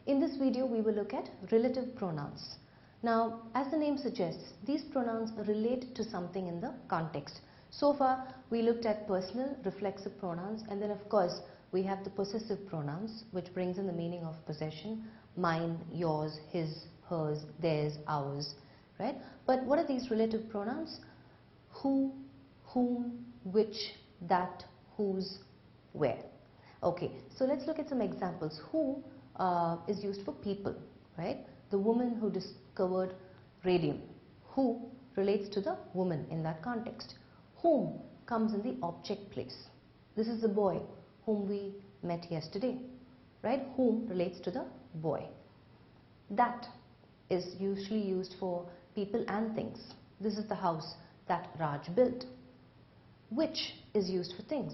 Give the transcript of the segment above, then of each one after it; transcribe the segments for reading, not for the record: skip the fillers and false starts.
In this video, we will look at relative pronouns. Now, as the name suggests, these pronouns relate to something in the context. So far, we looked at personal, reflexive pronouns, and then of course, we have the possessive pronouns, which brings in the meaning of possession: mine, yours, his, hers, theirs, ours, right? But what are these relative pronouns? Who, whom, which, that, whose, where. Okay, so let's look at some examples. Who is used for people, right? The woman who discovered radium. Who relates to the woman in that context. Whom comes in the object place. This is the boy whom we met yesterday, right? Whom relates to the boy. That is usually used for people and things. This is the house that Raj built. Which is used for things.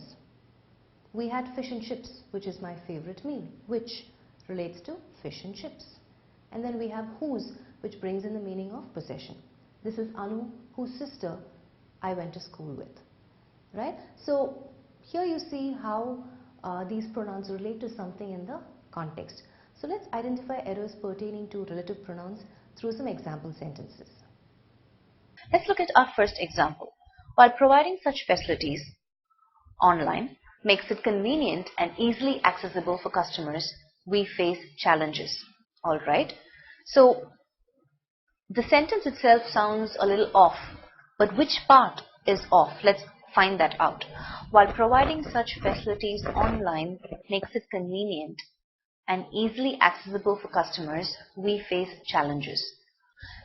We had fish and chips, which is my favorite meal. Which relates to fish and chips. And then we have whose, which brings in the meaning of possession. This is Anu, whose sister I went to school with, right? So here you see how these pronouns relate to something in the context. So let's identify errors pertaining to relative pronouns through some example sentences. Let's look at our first example. While providing such facilities online makes it convenient and easily accessible for customers, we face challenges. All right. So the sentence itself sounds a little off, but which part is off? Let's find that out. While providing such facilities online makes it convenient and easily accessible for customers, we face challenges.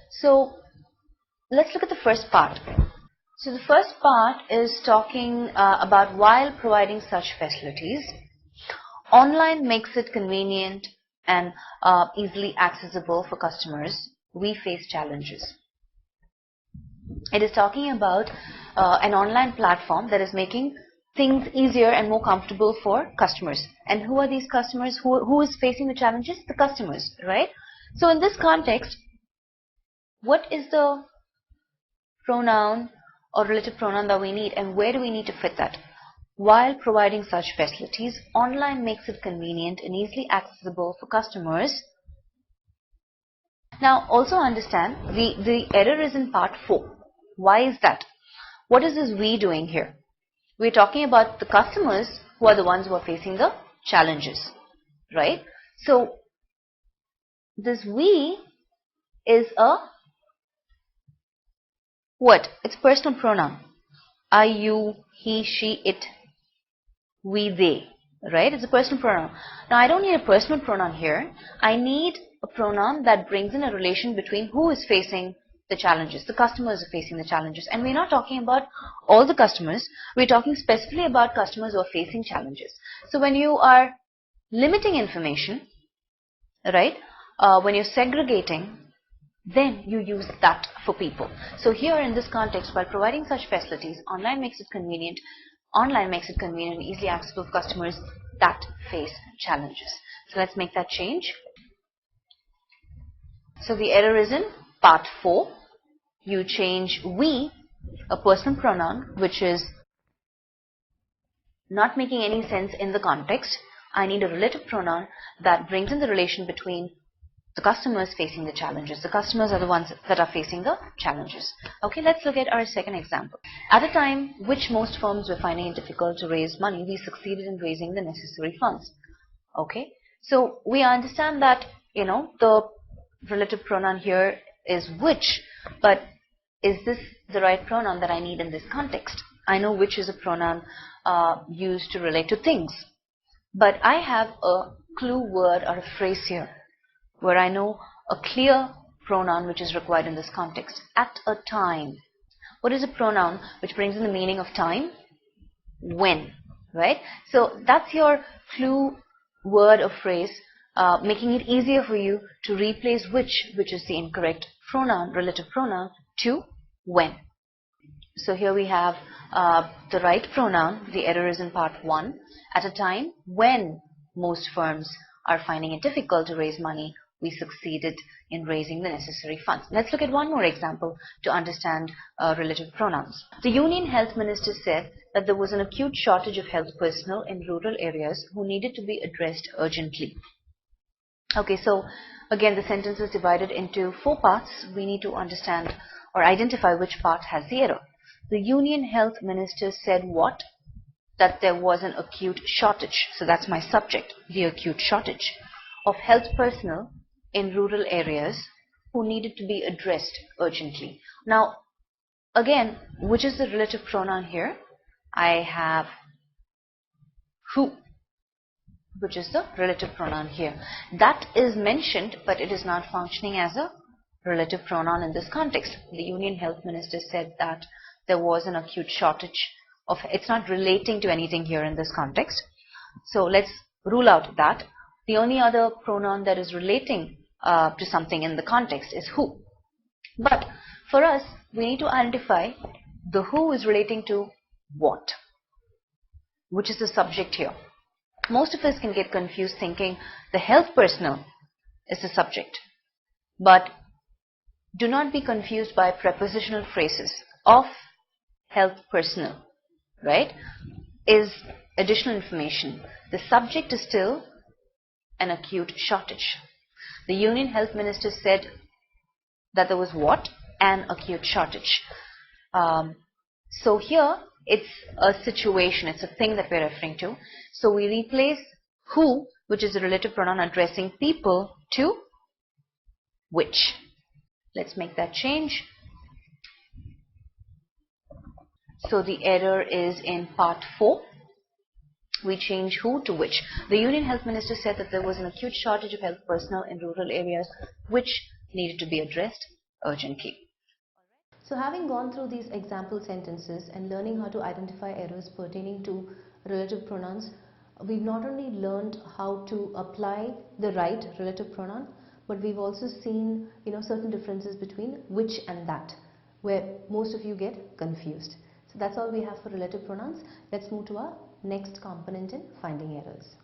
So let's look at the first part. So the first part is talking about while providing such facilities, online makes it convenient and easily accessible for customers, we face challenges. It is talking about an online platform that is making things easier and more comfortable for customers. And who are these customers? Who is facing the challenges? The customers, right? So in this context, what is the pronoun or relative pronoun that we need, and where do we need to fit that? While providing such facilities, online makes it convenient and easily accessible for customers. Now also understand the error is in part 4. Why is that? What is this we doing here? We're talking about the customers who are the ones who are facing the challenges, right? So this we is a what? It's personal pronoun. I, you, he, she, it, we, they, right? It's a personal pronoun. Now I don't need a personal pronoun here. I need a pronoun that brings in a relation between who is facing the challenges. The customers are facing the challenges. And we're not talking about all the customers. We're talking specifically about customers who are facing challenges. So when you are limiting information, right, when you're segregating, then you use that for people. So here in this context, while providing such facilities, online makes it convenient and easily accessible for customers that face challenges. So let's make that change. So the error is in part 4. You change we, a personal pronoun, which is not making any sense in the context. I need a relative pronoun that brings in the relation between the customers facing the challenges. The customers are the ones that are facing the challenges. Okay, let's look at our second example. At a time which most firms were finding it difficult to raise money, we succeeded in raising the necessary funds. Okay, so we understand that, you know, the relative pronoun here is which, but is this the right pronoun that I need in this context? I know which is a pronoun used to relate to things, but I have a clue word or a phrase here where I know a clear pronoun which is required in this context. At a time. What is a pronoun which brings in the meaning of time? When, right? So that's your clue word or phrase, making it easier for you to replace which is the incorrect pronoun, relative pronoun, to when. So here we have the right pronoun. The error is in part 1. At a time when most firms are finding it difficult to raise money, we succeeded in raising the necessary funds. Let's look at one more example to understand relative pronouns. The Union Health Minister said that there was an acute shortage of health personnel in rural areas who needed to be addressed urgently. Okay, so again the sentence is divided into 4 parts. We need to understand or identify which part has the error. The Union Health Minister said what? That there was an acute shortage. So that's my subject, the acute shortage of health personnel in rural areas who needed to be addressed urgently. Now, again, which is the relative pronoun here? I have who, which is the relative pronoun here. That is mentioned, but it is not functioning as a relative pronoun in this context. The Union Health Minister said that there was an acute shortage of, it's not relating to anything here in this context. So let's rule out that. The only other pronoun that is relating to something in the context is who. But for us, we need to identify the who is relating to what, which is the subject here. Most of us can get confused thinking the health personnel is the subject. But do not be confused by prepositional phrases. Of health personnel, right, is additional information. The subject is still an acute shortage. The Union Health Minister said that there was what? An acute shortage. So here it's a situation, it's a thing that we're referring to. So we replace who, which is a relative pronoun addressing people, to which. Let's make that change. So the error is in part 4. We change who to which. The Union Health Minister said that there was an acute shortage of health personnel in rural areas which needed to be addressed urgently. So having gone through these example sentences and learning how to identify errors pertaining to relative pronouns, we've not only learned how to apply the right relative pronoun, but we've also seen certain differences between which and that, where most of you get confused. So that's all we have for relative pronouns. Let's move to our next component in finding errors.